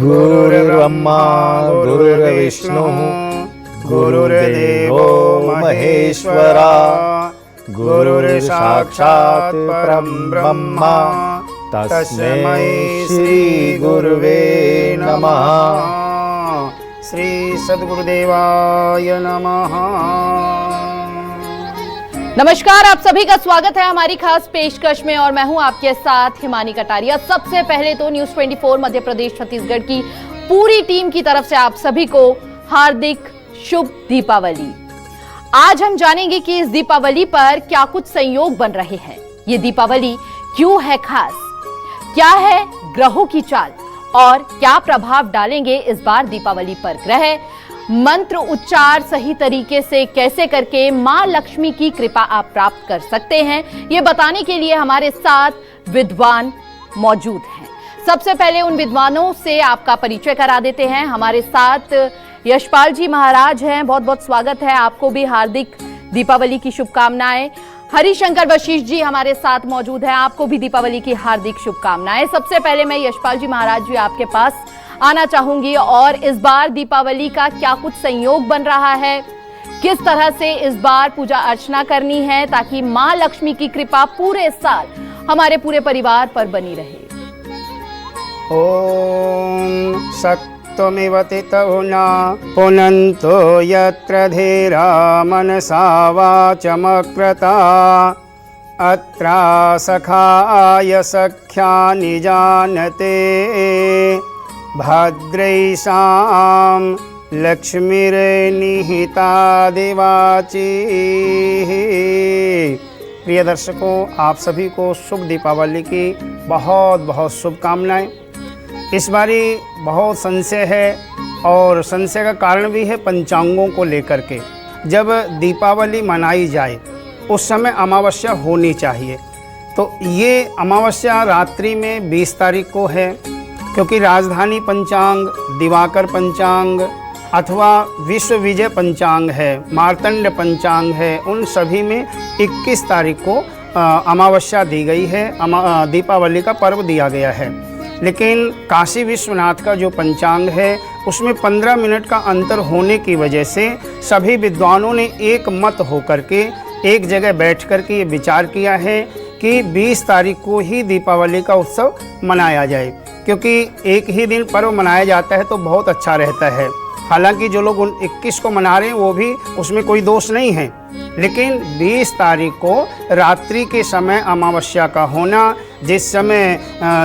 गुरुर्ब्रह्मा गुरुर्विष्णुः गुरुर्देवो महेश्वरा गुरुर्साक्षात् परं ब्रह्म तस्मै श्री गुरुवे नमः। श्री सद्गुरुदेवाय नमः। नमस्कार, आप सभी का स्वागत है हमारी खास पेशकश में और मैं हूं आपके साथ हिमानी कटारिया। सबसे पहले तो न्यूज़ 24 मध्य प्रदेश छत्तीसगढ़ की पूरी टीम की तरफ से आप सभी को हार्दिक शुभ दीपावली। आज हम जानेंगे कि इस दीपावली पर क्या कुछ संयोग बन रहे हैं, ये दीपावली क्यों है खास, क्या है ग्रहों की चाल और क्या प्रभाव डालेंगे इस बार दीपावली पर ग्रह, मंत्र उच्चार सही तरीके से कैसे करके मां लक्ष्मी की कृपा आप प्राप्त कर सकते हैं, ये बताने के लिए हमारे साथ विद्वान मौजूद हैं। सबसे पहले उन विद्वानों से आपका परिचय करा देते हैं। हमारे साथ यशपाल जी महाराज हैं, बहुत बहुत स्वागत है, आपको भी हार्दिक दीपावली की शुभकामनाएं। हरिशंकर वशिष्ठ जी हमारे साथ मौजूद हैं, आपको भी दीपावली की हार्दिक शुभकामनाएं। सबसे पहले मैं यशपाल जी महाराज जी आपके पास आना चाहूंगी और इस बार दीपावली का क्या कुछ संयोग बन रहा है, किस तरह से इस बार पूजा अर्चना करनी है ताकि मां लक्ष्मी की कृपा पूरे साल हमारे पूरे परिवार पर बनी रहे। ओम सत्त्वमिव तितौ न पुनन्तो यत्र धीरा मनसा वाचमकृता अत्रा सखाय सख्यानि जानते भद्रैषां लक्ष्मीर्निहिता दिवाची। प्रिय दर्शकों, आप सभी को शुभ दीपावली की बहुत बहुत शुभकामनाएं। इस बारी बहुत संशय है और संशय का कारण भी है पंचांगों को लेकर के। जब दीपावली मनाई जाए उस समय अमावस्या होनी चाहिए, तो ये अमावस्या रात्रि में 20 तारीख को है, क्योंकि राजधानी पंचांग, दिवाकर पंचांग अथवा विश्व विजय पंचांग है, मार्तंड पंचांग है, उन सभी में 21 तारीख को अमावस्या दी गई है, दीपावली का पर्व दिया गया है। लेकिन काशी विश्वनाथ का जो पंचांग है उसमें 15 मिनट का अंतर होने की वजह से सभी विद्वानों ने एक मत होकर के एक जगह बैठ कर के ये विचार किया है कि 20 तारीख को ही दीपावली का उत्सव मनाया जाए, क्योंकि एक ही दिन पर्व मनाया जाता है तो बहुत अच्छा रहता है। हालांकि जो लोग 21 को मना रहे हैं वो भी, उसमें कोई दोष नहीं है, लेकिन 20 तारीख को रात्रि के समय अमावस्या का होना, जिस समय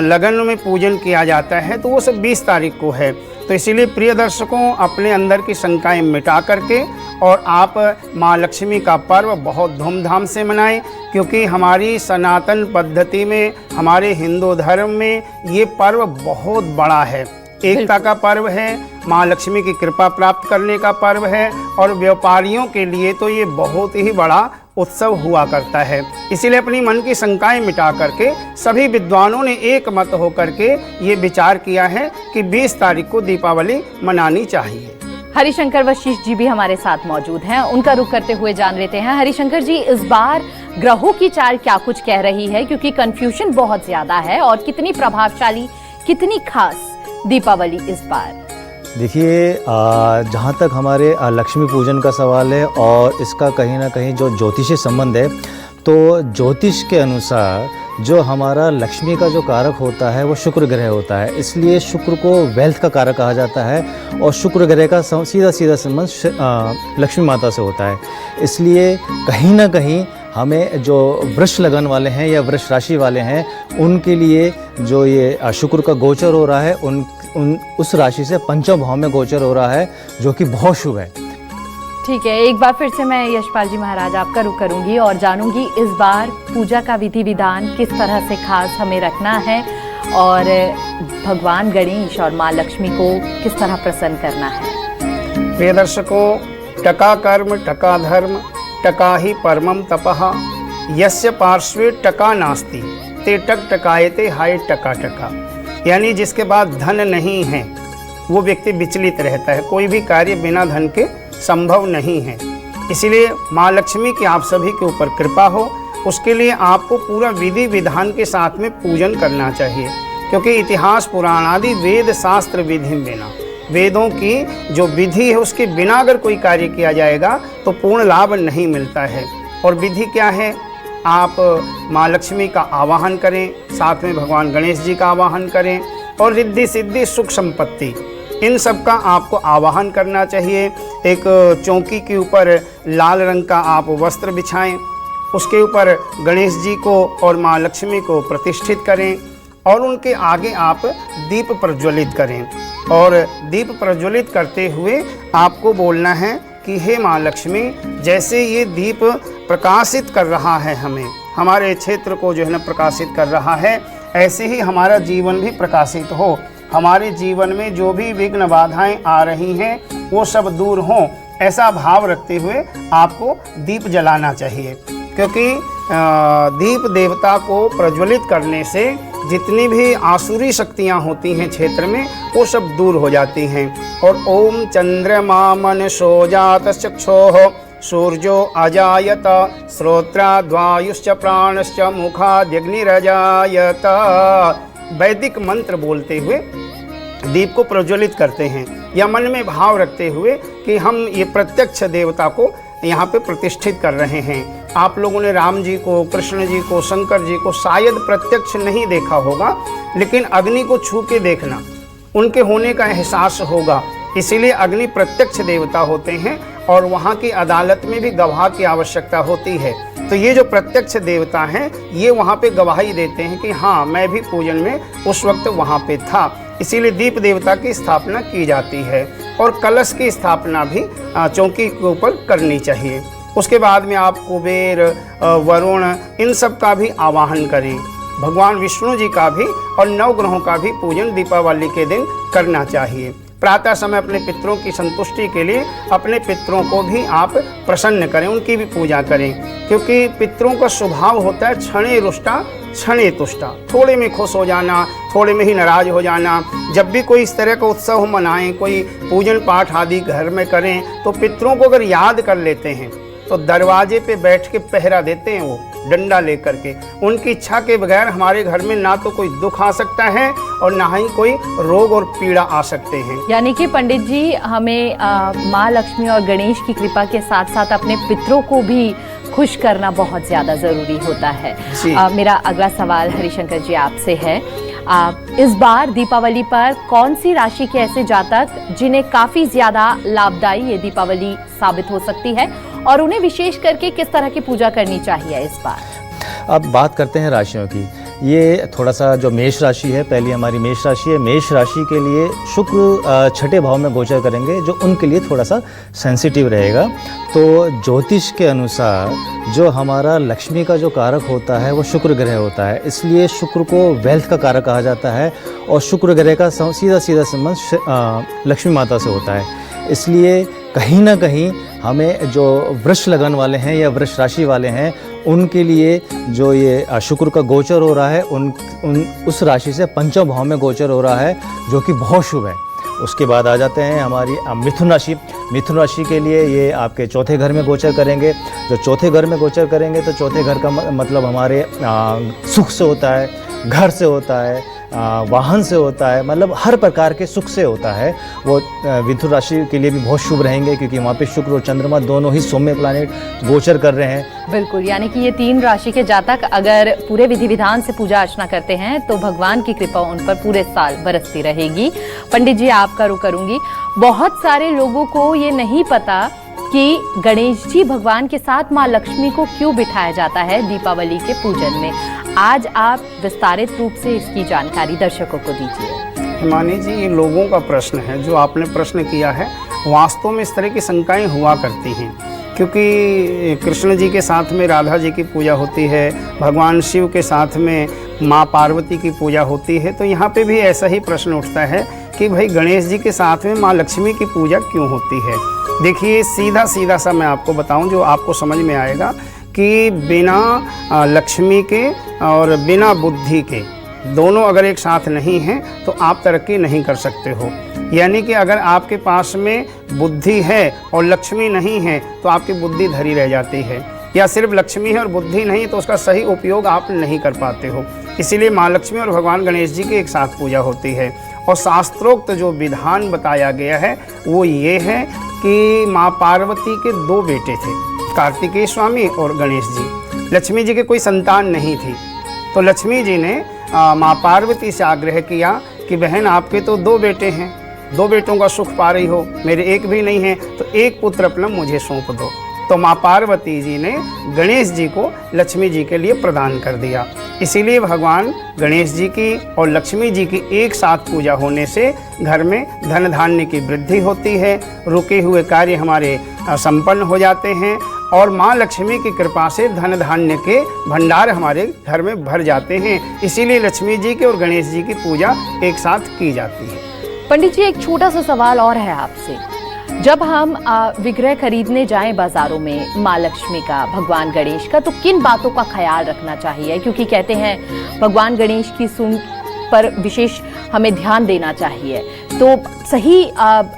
लगन में पूजन किया जाता है, तो वो सब 20 तारीख को है। तो इसीलिए प्रिय दर्शकों, अपने अंदर की शंकाएं मिटा करके और आप माँ लक्ष्मी का पर्व बहुत धूमधाम से मनाएं, क्योंकि हमारी सनातन पद्धति में, हमारे हिंदू धर्म में ये पर्व बहुत बड़ा है। एकता का पर्व है, माँ लक्ष्मी की कृपा प्राप्त करने का पर्व है और व्यापारियों के लिए तो ये बहुत ही बड़ा उत्सव हुआ करता है। इसीलिए अपनी मन की शंकाएं मिटा करके सभी विद्वानों ने एक मत होकर के ये विचार किया है कि 20 तारीख को दीपावली मनानी चाहिए। हरिशंकर वशिष्ठ जी भी हमारे साथ मौजूद हैं, उनका रुख करते हुए जान लेते हैं। हरिशंकर जी, इस बार ग्रहों की चाल क्या कुछ कह रही है, क्योंकि कंफ्यूजन बहुत ज्यादा है, और कितनी प्रभावशाली, कितनी खास दीपावली इस बार? देखिए, जहाँ तक हमारे लक्ष्मी पूजन का सवाल है और इसका कहीं ना कहीं जो ज्योतिषीय संबंध है, तो ज्योतिष के अनुसार जो हमारा लक्ष्मी का जो कारक होता है वो शुक्र ग्रह होता है, इसलिए शुक्र को वेल्थ का कारक कहा जाता है और शुक्र ग्रह का सीधा सीधा संबंध लक्ष्मी माता से होता है। इसलिए कहीं ना कहीं हमें जो वृष लगन वाले हैं या वृष राशि वाले हैं, उनके लिए जो ये शुक्र का गोचर हो रहा है, उस राशि से पंचम भाव में गोचर हो रहा है, जो कि बहुत शुभ है। ठीक है, एक बार फिर से मैं यशपाल जी महाराज आपका रुख करूंगी और जानूंगी इस बार पूजा का विधि विधान किस तरह से खास हमें रखना है और भगवान गणेश और माँ लक्ष्मी को किस तरह प्रसन्न करना है। प्रिय दर्शकों, टका कर्म टका धर्म टका ही परमम तपः यस्य पार्श्वे टका नास्ति ते टक टकायते हाय टका टका। यानी जिसके पास धन नहीं है वो व्यक्ति विचलित रहता है, कोई भी कार्य बिना धन के संभव नहीं है। इसीलिए माँ लक्ष्मी की आप सभी के ऊपर कृपा हो, उसके लिए आपको पूरा विधि विधान के साथ में पूजन करना चाहिए। क्योंकि इतिहास पुराण आदि वेद शास्त्र विधि बिना, वेदों की जो विधि है उसके बिना अगर कोई कार्य किया जाएगा तो पूर्ण लाभ नहीं मिलता है। और विधि क्या है? आप माँ लक्ष्मी का आवाहन करें, साथ में भगवान गणेश जी का आवाहन करें और रिद्धि सिद्धि सुख संपत्ति इन सब का आपको आवाहन करना चाहिए। एक चौकी के ऊपर लाल रंग का आप वस्त्र बिछाएं, उसके ऊपर गणेश जी को और माँ लक्ष्मी को प्रतिष्ठित करें और उनके आगे आप दीप प्रज्वलित करें। और दीप प्रज्वलित करते हुए आपको बोलना है कि हे माँ लक्ष्मी, जैसे ये दीप प्रकाशित कर रहा है हमें, हमारे क्षेत्र को जो है ना प्रकाशित कर रहा है, ऐसे ही हमारा जीवन भी प्रकाशित हो। हमारे जीवन में जो भी विघ्न बाधाएं आ रही हैं वो सब दूर हों, ऐसा भाव रखते हुए आपको दीप जलाना चाहिए। क्योंकि दीप देवता को प्रज्वलित करने से जितनी भी आसुरी शक्तियाँ होती हैं क्षेत्र में वो सब दूर हो जाती हैं। और ओम चंद्रमा मनसो जात चक्षोः सूर्यो अजायत श्रोत्राद्वायुश्च प्राणश्च मुखाद्यग्निरजायत, वैदिक मंत्र बोलते हुए दीप को प्रज्वलित करते हैं या मन में भाव रखते हुए कि हम ये प्रत्यक्ष देवता को यहाँ पे प्रतिष्ठित कर रहे हैं। आप लोगों ने राम जी को, कृष्ण जी को, शंकर जी को शायद प्रत्यक्ष नहीं देखा होगा, लेकिन अग्नि को छू के देखना, उनके होने का एहसास होगा। इसीलिए अग्नि प्रत्यक्ष देवता होते हैं और वहाँ की अदालत में भी गवाह की आवश्यकता होती है। तो ये जो प्रत्यक्ष देवता हैं ये वहाँ पे गवाही देते हैं कि हाँ, मैं भी पूजन में उस वक्त वहाँ पे था। इसीलिए दीप देवता की स्थापना की जाती है और कलश की स्थापना भी चौकी के ऊपर करनी चाहिए। उसके बाद में आप कुबेर, वरुण, इन सब का भी आवाहन करें। भगवान विष्णु जी का भी और नवग्रहों का भी पूजन दीपावली के दिन करना चाहिए। प्रातः समय अपने पितरों की संतुष्टि के लिए अपने पितरों को भी आप प्रसन्न करें, उनकी भी पूजा करें। क्योंकि पितरों का स्वभाव होता है क्षणे रुष्टा क्षणे तुष्टा, थोड़े में खुश हो जाना, थोड़े में ही नाराज हो जाना। जब भी कोई इस तरह का उत्सव मनाएं, कोई पूजन पाठ आदि घर में करें, तो पितरों को अगर याद कर लेते हैं तो दरवाजे पे बैठ के पहरा देते हैं, वो डंडा लेकर के। उनकी इच्छा के बगैर हमारे घर में ना तो कोई दुख आ सकता है और ना ही कोई रोग और पीड़ा आ सकते हैं। यानी कि पंडित जी, हमें माँ लक्ष्मी और गणेश की कृपा के साथ साथ अपने पितरों को भी खुश करना बहुत ज़्यादा ज़रूरी होता है। मेरा अगला सवाल हरिशंकर जी आपसे है। इस बार दीपावली पर कौन सी राशि के ऐसे जातक जिन्हें काफ़ी ज़्यादा लाभदायी ये दीपावली साबित हो सकती है और उन्हें विशेष करके किस तरह की पूजा करनी चाहिए इस बार? अब बात करते हैं राशियों की। ये थोड़ा सा जो मेष राशि है, पहली हमारी मेष राशि है। मेष राशि के लिए शुक्र छठे भाव में गोचर करेंगे, जो उनके लिए थोड़ा सा सेंसिटिव रहेगा। तो ज्योतिष के अनुसार जो हमारा लक्ष्मी का जो कारक होता है वो शुक्र ग्रह होता है, इसलिए शुक्र को वेल्थ का कारक कहा जाता है और शुक्र ग्रह का सीधा सीधा संबंध लक्ष्मी माता से होता है। इसलिए कहीं ना कहीं हमें जो वृष लगन वाले हैं या वृष राशि वाले हैं उनके लिए जो ये शुक्र का गोचर हो रहा है उस राशि से पंचम भाव में गोचर हो रहा है, जो कि बहुत शुभ है। उसके बाद आ जाते हैं हमारी मिथुन राशि। मिथुन राशि के लिए ये आपके चौथे घर में गोचर करेंगे। जो चौथे घर में गोचर करेंगे तो चौथे घर का मतलब हमारे सुख से होता है, घर से होता है, वाहन से होता है, मतलब हर प्रकार के सुख से होता है। वो मिथुन राशि के लिए भी बहुत शुभ रहेंगे, क्योंकि वहाँ पे शुक्र और चंद्रमा दोनों ही सौम्य प्लैनेट गोचर कर रहे हैं। बिल्कुल, यानी कि ये तीन राशि के जातक अगर पूरे विधि विधान से पूजा अर्चना करते हैं तो भगवान की कृपा उन पर पूरे साल बरसती रहेगी। पंडित जी, आपका रुख करूंगी। बहुत सारे लोगों को ये नहीं पता कि गणेश जी भगवान के साथ माँ लक्ष्मी को क्यों बिठाया जाता है दीपावली के पूजन में। आज आप विस्तारित रूप से इसकी जानकारी दर्शकों को दीजिए। हिमानी जी, ये लोगों का प्रश्न है जो आपने प्रश्न किया है। वास्तव में इस तरह की शंकाएं हुआ करती हैं, क्योंकि कृष्ण जी के साथ में राधा जी की पूजा होती है, भगवान शिव के साथ में माँ पार्वती की पूजा होती है। तो यहाँ पे भी ऐसा ही प्रश्न उठता है कि भाई गणेश जी के साथ में माँ लक्ष्मी की पूजा क्यों होती है। देखिए, सीधा सा मैं आपको बताऊं जो आपको समझ में आएगा कि बिना लक्ष्मी के और बिना बुद्धि के दोनों अगर एक साथ नहीं हैं तो आप तरक्की नहीं कर सकते हो। यानी कि अगर आपके पास में बुद्धि है और लक्ष्मी नहीं है तो आपकी बुद्धि धरी रह जाती है, या सिर्फ लक्ष्मी है और बुद्धि नहीं तो उसका सही उपयोग आप नहीं कर पाते हो। इसीलिए माँ लक्ष्मी और भगवान गणेश जी की एक साथ पूजा होती है। और शास्त्रोक्त जो विधान बताया गया है वो ये है कि माँ पार्वती के 2 बेटे थे, कार्तिकेय स्वामी और गणेश जी। लक्ष्मी जी के कोई संतान नहीं थी, तो लक्ष्मी जी ने माँ पार्वती से आग्रह किया कि बहन आपके तो 2 बेटे हैं, 2 बेटों का सुख पा रही हो, मेरे एक भी नहीं है, तो एक पुत्र अपना मुझे सौंप दो। तो माँ पार्वती जी ने गणेश जी को लक्ष्मी जी के लिए प्रदान कर दिया। इसीलिए भगवान गणेश जी की और लक्ष्मी जी की एक साथ पूजा होने से घर में धन धान्य की वृद्धि होती है, रुके हुए कार्य हमारे संपन्न हो जाते हैं और माँ लक्ष्मी की कृपा से धन धान्य के भंडार हमारे घर में भर जाते हैं। इसीलिए लक्ष्मी जी की और गणेश जी की पूजा एक साथ की जाती है। पंडित जी, एक छोटा सा सवाल और है आपसे। जब हम विग्रह खरीदने जाएं बाजारों में माँ लक्ष्मी का, भगवान गणेश का, तो किन बातों का ख्याल रखना चाहिए? क्योंकि कहते हैं भगवान गणेश की सूंड पर विशेष हमें ध्यान देना चाहिए, तो सही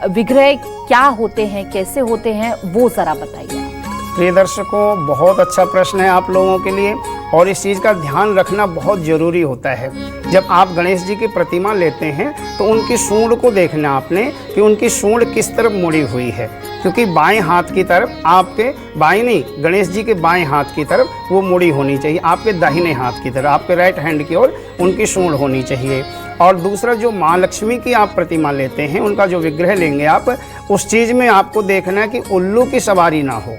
विग्रह क्या होते हैं, कैसे होते हैं, वो जरा बताइए। प्रिय दर्शकों, बहुत अच्छा प्रश्न है आप लोगों के लिए और इस चीज़ का ध्यान रखना बहुत ज़रूरी होता है। जब आप गणेश जी की प्रतिमा लेते हैं तो उनकी सूंड को देखना आपने कि उनकी सूंड किस तरफ मुड़ी हुई है, क्योंकि बाएं हाथ की तरफ, आपके बाएं नहीं, गणेश जी के बाएं हाथ की तरफ वो मुड़ी होनी चाहिए, आपके दाहिने हाथ की तरफ, आपके राइट हैंड की ओर उनकी सूंड होनी चाहिए। और दूसरा, जो माँ लक्ष्मी की आप प्रतिमा लेते हैं, उनका जो विग्रह लेंगे आप, उस चीज़ में आपको देखना है कि उल्लू की सवारी ना हो।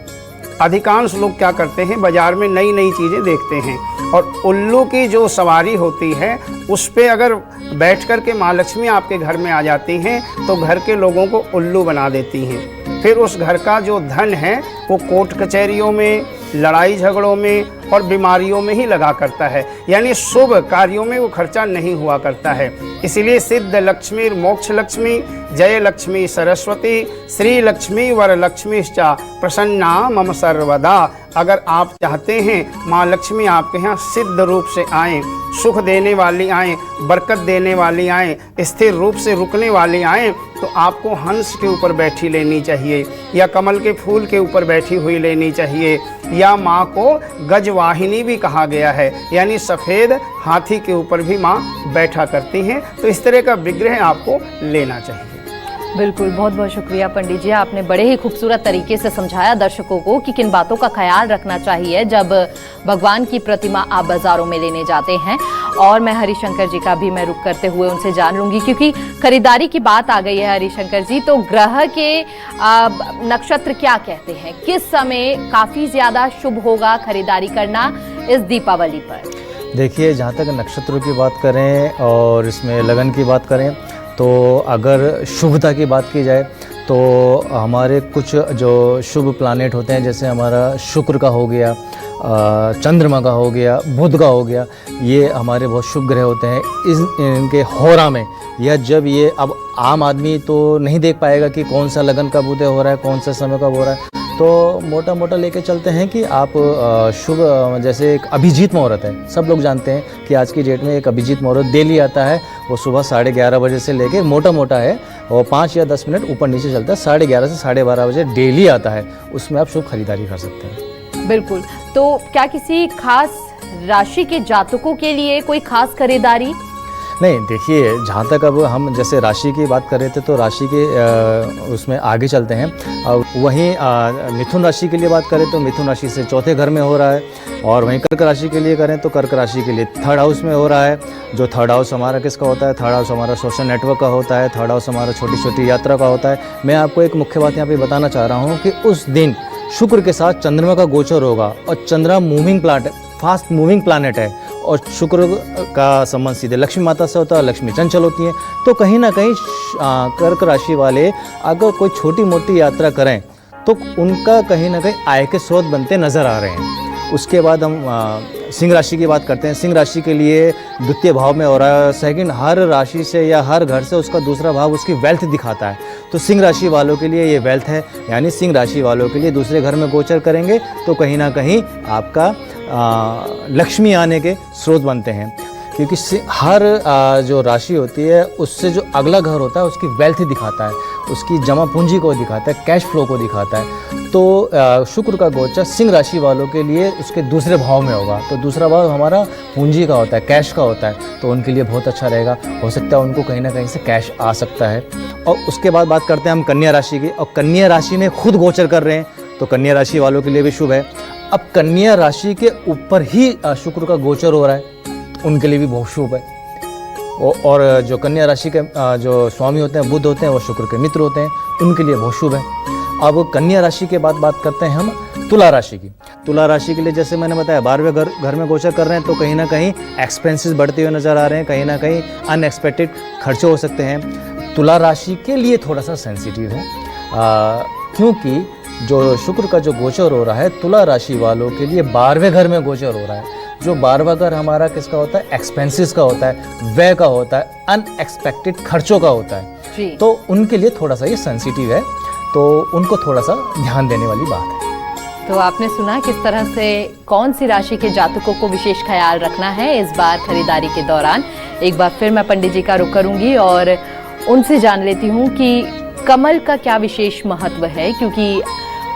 अधिकांश लोग क्या करते हैं, बाज़ार में नई नई चीज़ें देखते हैं और उल्लू की जो सवारी होती है उस पे अगर बैठ कर के माँ लक्ष्मी आपके घर में आ जाती हैं तो घर के लोगों को उल्लू बना देती हैं। फिर उस घर का जो धन है वो कोर्ट कचहरियों में, लड़ाई झगड़ों में और बीमारियों में ही लगा करता है, यानी शुभ कार्यों में वो खर्चा नहीं हुआ करता है। इसीलिए सिद्ध लक्ष्मी, मोक्ष लक्ष्मी, जय लक्ष्मी सरस्वती, श्री लक्ष्मी वर लक्ष्मीश्चा प्रसन्ना मम सर्वदा। अगर आप चाहते हैं माँ लक्ष्मी आपके यहाँ सिद्ध रूप से आएँ, सुख देने वाली आएँ, बरकत देने वाली आएँ, स्थिर रूप से रुकने वाली आएँ, तो आपको हंस के ऊपर बैठी लेनी चाहिए या कमल के फूल के ऊपर बैठी हुई लेनी चाहिए, या माँ को गजवाहिनी भी कहा गया है, यानी सफ़ेद हाथी के ऊपर भी माँ बैठा करती हैं। तो इस तरह का विग्रह आपको लेना चाहिए। बिल्कुल, बहुत बहुत शुक्रिया पंडित जी, आपने बड़े ही खूबसूरत तरीके से समझाया दर्शकों को कि किन बातों का ख्याल रखना चाहिए जब भगवान की प्रतिमा आप बाजारों में लेने जाते हैं। और मैं हरिशंकर जी का भी मैं रुक करते हुए उनसे जान लूंगी, क्योंकि खरीदारी की बात आ गई है हरिशंकर जी, तो ग्रह के नक्षत्र क्या कहते हैं, किस समय काफ़ी ज़्यादा शुभ होगा खरीदारी करना इस दीपावली पर? देखिए, जहाँ तक नक्षत्रों की बात करें और इसमें लगन की बात करें, तो अगर शुभता की बात की जाए तो हमारे कुछ जो शुभ प्लानेट होते हैं, जैसे हमारा शुक्र का हो गया, चंद्रमा का हो गया, बुध का हो गया, ये हमारे बहुत शुभ ग्रह होते हैं। इनके होरा में, या जब ये, अब आम आदमी तो नहीं देख पाएगा कि कौन सा लगन कब उदय हो रहा है, कौन सा समय कब हो रहा है, तो मोटा मोटा लेके चलते हैं कि आप शुभ, जैसे एक अभिजीत मुहूर्त है, सब लोग जानते हैं कि आज की डेट में एक अभिजीत मुहूर्त डेली आता है, वो सुबह 11:30 बजे से लेके, मोटा मोटा है और 5 या 10 मिनट ऊपर नीचे चलता है, 11:30 से 12:30 बजे डेली आता है, उसमें आप शुभ खरीदारी कर सकते हैं। बिल्कुल, तो क्या किसी खास राशि के जातकों के लिए कोई खास खरीदारी? नहीं, देखिए, जहाँ तक अब हम जैसे राशि की बात कर रहे थे तो राशि के उसमें आगे चलते हैं। वहीं मिथुन राशि के लिए बात करें तो मिथुन राशि से 4थे घर में हो रहा है, और वहीं कर्क राशि के लिए करें तो कर्क राशि के लिए 3rd हाउस में हो रहा है। जो 3rd हाउस हमारा किसका होता है? 3rd हाउस हमारा सोशल नेटवर्क का होता है, 3rd हाउस हमारा छोटी छोटी यात्रा का होता है। मैं आपको एक मुख्य बात यहाँ पे बताना चाह रहा हूँ कि उस दिन शुक्र के साथ चंद्रमा का गोचर होगा, और चंद्रमा moving planet, fast moving planet है, और शुक्र का संबंध सीधे लक्ष्मी माता से होता है, लक्ष्मी चंचल होती हैं। तो कहीं ना कहीं कर्क राशि वाले अगर कोई छोटी मोटी यात्रा करें तो उनका कहीं ना कहीं आय के स्रोत बनते नज़र आ रहे हैं। उसके बाद हम सिंह राशि की बात करते हैं। सिंह राशि के लिए 2य भाव में हो रहा है, सेकंड, हर राशि से या हर घर से उसका दूसरा भाव उसकी वेल्थ दिखाता है, तो सिंह राशि वालों के लिए ये वेल्थ है, यानी सिंह राशि वालों के लिए दूसरे घर में गोचर करेंगे तो कहीं ना कहीं आपका लक्ष्मी आने के स्रोत बनते हैं, क्योंकि हर जो राशि होती है उससे जो अगला घर होता है उसकी वेल्थ दिखाता है, उसकी जमा पूंजी को दिखाता है, कैश फ्लो को दिखाता है। तो शुक्र का गोचर सिंह राशि वालों के लिए उसके दूसरे भाव में होगा, तो दूसरा भाव हमारा पूंजी का होता है, कैश का होता है, तो उनके लिए बहुत अच्छा रहेगा। हो सकता है उनको कहीं ना कहीं से कैश आ सकता है। और उसके बाद बात करते हैं हम कन्या राशि की, और कन्या राशि में खुद गोचर कर रहे हैं, तो कन्या राशि वालों के लिए भी शुभ है। अब कन्या राशि के ऊपर ही शुक्र का गोचर हो रहा है, तो उनके लिए भी बहुत शुभ है। और जो कन्या राशि के जो स्वामी होते हैं, बुध होते हैं, वो शुक्र के मित्र होते हैं, उनके लिए बहुत शुभ है। अब कन्या राशि के बाद बात करते हैं हम तुला राशि की। तुला राशि के लिए जैसे मैंने बताया 12वें घर में गोचर कर रहे हैं, तो कहीं ना कहीं एक्सपेंसेस बढ़ते हुए नज़र आ रहे हैं, कहीं ना कहीं अनएक्सपेक्टेड खर्चे हो सकते हैं। तुला राशि के लिए थोड़ा सा सेंसिटिव है, क्योंकि जो शुक्र का जो गोचर हो रहा है तुला राशि वालों के लिए 12वें घर में गोचर हो रहा है। जो 12वां घर हमारा किसका होता है? एक्सपेंसेस का होता है, व्यय का होता है, अनएक्सपेक्टेड खर्चों का होता है। तो उनके लिए थोड़ा सा ये सेंसिटिव है, तो उनको थोड़ा सा ध्यान देने वाली बात है। तो आपने सुना किस तरह से कौन सी राशि के जातकों को विशेष ख्याल रखना है इस बार खरीदारी के दौरान। एक बार फिर मैं पंडित जी का रुख करूंगी और उनसे जान लेती हूँ कि कमल का क्या विशेष महत्व है, क्योंकि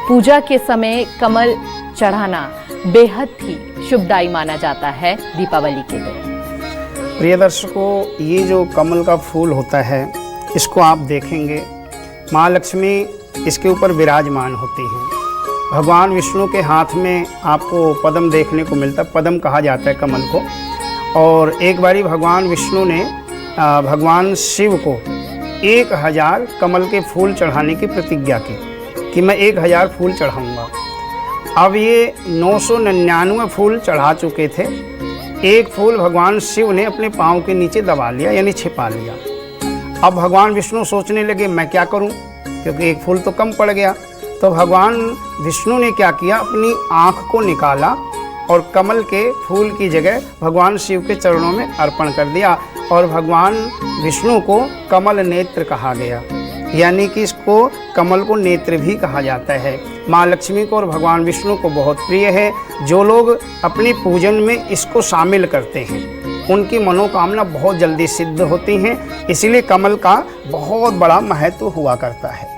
पूजा के समय कमल चढ़ाना बेहद ही शुभदायी माना जाता है दीपावली के दिन। प्रिय दर्शकों, ये जो कमल का फूल होता है, इसको आप देखेंगे माँ लक्ष्मी इसके ऊपर विराजमान होती हैं। भगवान विष्णु के हाथ में आपको पद्म देखने को मिलता है, पद्म कहा जाता है कमल को। और एक बारी भगवान विष्णु ने भगवान शिव को 1000 कमल के फूल चढ़ाने की प्रतिज्ञा की कि मैं 1000 फूल चढ़ाऊँगा। अब ये 999 फूल चढ़ा चुके थे। एक फूल भगवान शिव ने अपने पाँव के नीचे दबा लिया, यानी छिपा लिया। अब भगवान विष्णु सोचने लगे मैं क्या करूं, क्योंकि एक फूल तो कम पड़ गया। तो भगवान विष्णु ने क्या किया, अपनी आँख को निकाला और कमल के फूल की जगह भगवान शिव के चरणों में अर्पण कर दिया। और भगवान विष्णु को कमल नेत्र कहा गया, यानी कि इसको कमल को नेत्र भी कहा जाता है। माँ लक्ष्मी को और भगवान विष्णु को बहुत प्रिय है। जो लोग अपने पूजन में इसको शामिल करते हैं उनकी मनोकामना बहुत जल्दी सिद्ध होती हैं, इसलिए कमल का बहुत बड़ा महत्व हुआ करता है।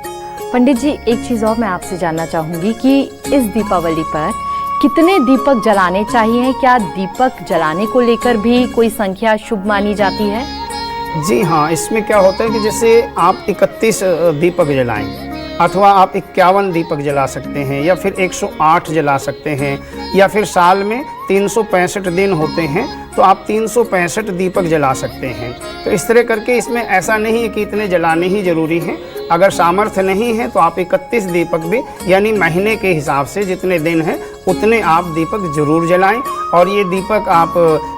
पंडित जी, एक चीज़ और मैं आपसे जानना चाहूँगी कि इस दीपावली पर कितने दीपक जलाने चाहिए? क्या दीपक जलाने को लेकर भी कोई संख्या शुभ मानी जाती है? जी हाँ, इसमें क्या होता है कि जैसे आप 31 दीपक जलाएं, अथवा आप 51 दीपक जला सकते हैं, या फिर 108 जला सकते हैं, या फिर साल में 365 दिन होते हैं तो आप 365 दीपक जला सकते हैं। तो इस तरह करके इसमें ऐसा नहीं है कि इतने जलाने ही ज़रूरी हैं। अगर सामर्थ्य नहीं है तो आप 31 दीपक भी, यानी महीने के हिसाब से जितने दिन हैं उतने आप दीपक जरूर जलाएं। और ये दीपक आप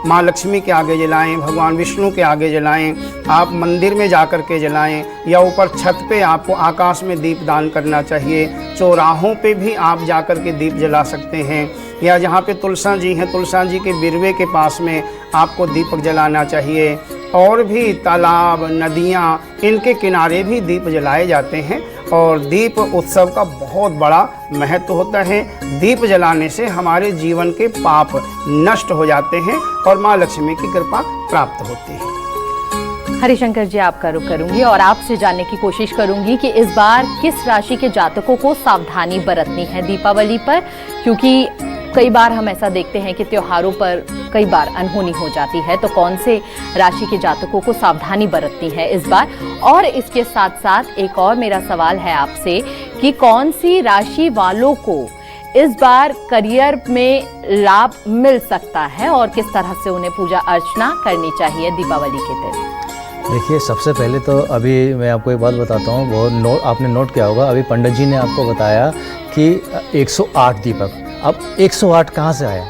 माँ लक्ष्मी के आगे जलाएं, भगवान विष्णु के आगे जलाएं, आप मंदिर में जा कर के जलाएं, या ऊपर छत पे आपको आकाश में दीप दान करना चाहिए। चौराहों पे भी आप जा कर के दीप जला सकते हैं, या जहाँ पे तुलसा जी हैं, तुलसा जी के बिरवे के पास में आपको दीपक जलाना चाहिए। और भी तालाब, नदियाँ, इनके किनारे भी दीप जलाए जाते हैं। और दीप उत्सव का बहुत बड़ा महत्व होता है। दीप जलाने से हमारे जीवन के पाप नष्ट हो जाते हैं और माँ लक्ष्मी की कृपा प्राप्त होती है। हरिशंकर जी, आपका रुख करूंगी और आपसे जानने की कोशिश करूंगी कि इस बार किस राशि के जातकों को सावधानी बरतनी है दीपावली पर, क्योंकि कई बार हम ऐसा देखते हैं कि त्योहारों पर कई बार अनहोनी हो जाती है। तो कौन से राशि के जातकों को सावधानी बरतनी है इस बार? और इसके साथ साथ एक और मेरा सवाल है आपसे कि कौन सी राशि वालों को इस बार करियर में लाभ मिल सकता है और किस तरह से उन्हें पूजा अर्चना करनी चाहिए दीपावली के दिन? देखिए, सबसे पहले तो अभी मैं आपको एक बात बताता हूँ, बहुत आपने नोट किया होगा, अभी पंडित जी ने आपको बताया कि 108 दीपक। अब 108 कहाँ से आया?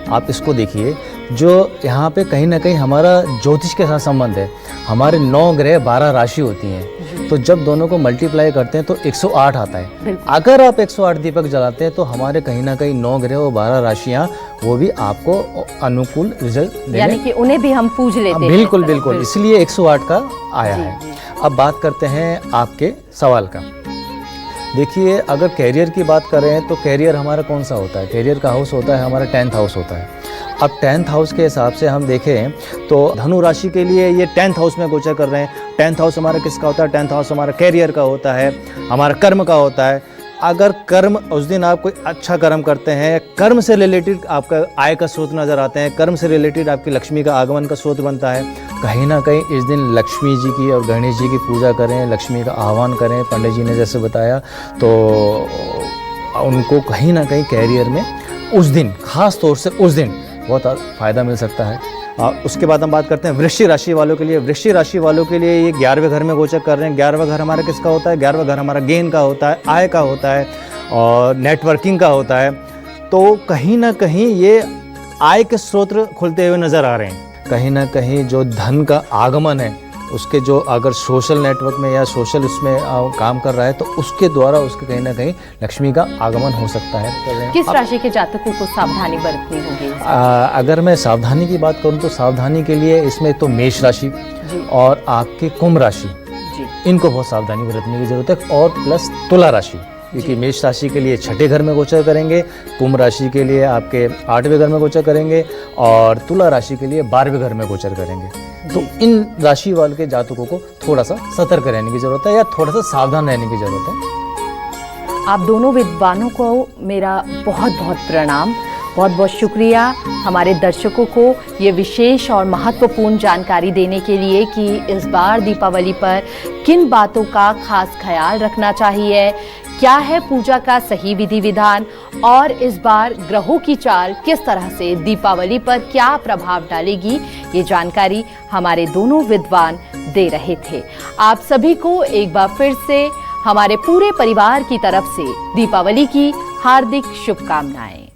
आप इसको देखिए, जो यहाँ पे कहीं ना कहीं हमारा ज्योतिष के साथ संबंध है। हमारे 9 ग्रह 12 राशि होती हैं, तो जब दोनों को मल्टीप्लाई करते हैं तो 108 आता है। अगर आप 108 दीपक जलाते हैं तो हमारे कहीं ना कहीं 9 ग्रह और 12 राशियाँ वो भी आपको अनुकूल रिजल्ट देंगे, यानी कि उन्हें भी हम पूज लेते हैं। बिल्कुल बिल्कुल, इसलिए 108 का आया है। अब बात करते हैं आपके सवाल का। देखिए, अगर कैरियर की बात करें तो कैरियर हमारा कौन सा होता है? कैरियर का हाउस होता है हमारा 10th हाउस होता है। अब 10th हाउस के हिसाब से हम देखें तो धनु राशि के लिए ये 10th हाउस में गोचर कर रहे हैं। 10th हाउस हमारा किसका होता है? 10th हाउस हमारा कैरियर का होता है, हमारा कर्म का होता है। अगर कर्म उस दिन आप कोई अच्छा कर्म करते हैं, कर्म से रिलेटेड आपका आय का स्रोत नज़र आते हैं, कर्म से रिलेटेड आपकी लक्ष्मी का आगमन का स्रोत बनता है। कहीं ना कहीं इस दिन लक्ष्मी जी की और गणेश जी की पूजा करें, लक्ष्मी का आह्वान करें, पंडित जी ने जैसे बताया, तो उनको कहीं ना कहीं कैरियर में उस दिन, ख़ास तौर से उस दिन बहुत फ़ायदा मिल सकता है। उसके बाद हम बात करते हैं वृश्चिक राशि वालों के लिए। वृश्चिक राशि वालों के लिए ये 11वें घर में गोचर कर रहे हैं। 11वां घर हमारा किसका होता है? 11वां घर हमारा गेन का होता है, आय का होता है और नेटवर्किंग का होता है। तो कहीं ना कहीं ये आय के स्रोत खुलते हुए नज़र आ रहे हैं। कहीं ना कहीं जो धन का आगमन है उसके, जो अगर सोशल नेटवर्क में या सोशल उसमें काम कर रहा है तो उसके द्वारा उसके कहीं ना कहीं लक्ष्मी का आगमन हो सकता है। किस राशि के जातकों को सावधानी बरतनी होगी? अगर मैं सावधानी की बात करूं तो सावधानी के लिए इसमें तो मेष राशि और आपकी कुंभ राशि, इनको बहुत सावधानी बरतने की जरूरत है। और प्लस तुला राशि, क्योंकि मेष राशि के लिए 6ठे घर में गोचर करेंगे, कुंभ राशि के लिए आपके 8वें घर में गोचर करेंगे और तुला राशि के लिए 12वें घर में गोचर करेंगे। तो इन राशि वाले के जातकों को थोड़ा सा सतर्क रहने की जरूरत है या थोड़ा सा सावधान रहने की जरूरत है। आप दोनों विद्वानों को मेरा बहुत बहुत प्रणाम, बहुत बहुत शुक्रिया हमारे दर्शकों को ये विशेष और महत्वपूर्ण जानकारी देने के लिए कि इस बार दीपावली पर किन बातों का खास ख्याल रखना चाहिए, क्या है पूजा का सही विधि विधान और इस बार ग्रहों की चाल किस तरह से दीपावली पर क्या प्रभाव डालेगी, ये जानकारी हमारे दोनों विद्वान दे रहे थे। आप सभी को एक बार फिर से हमारे पूरे परिवार की तरफ से दीपावली की हार्दिक शुभकामनाएं।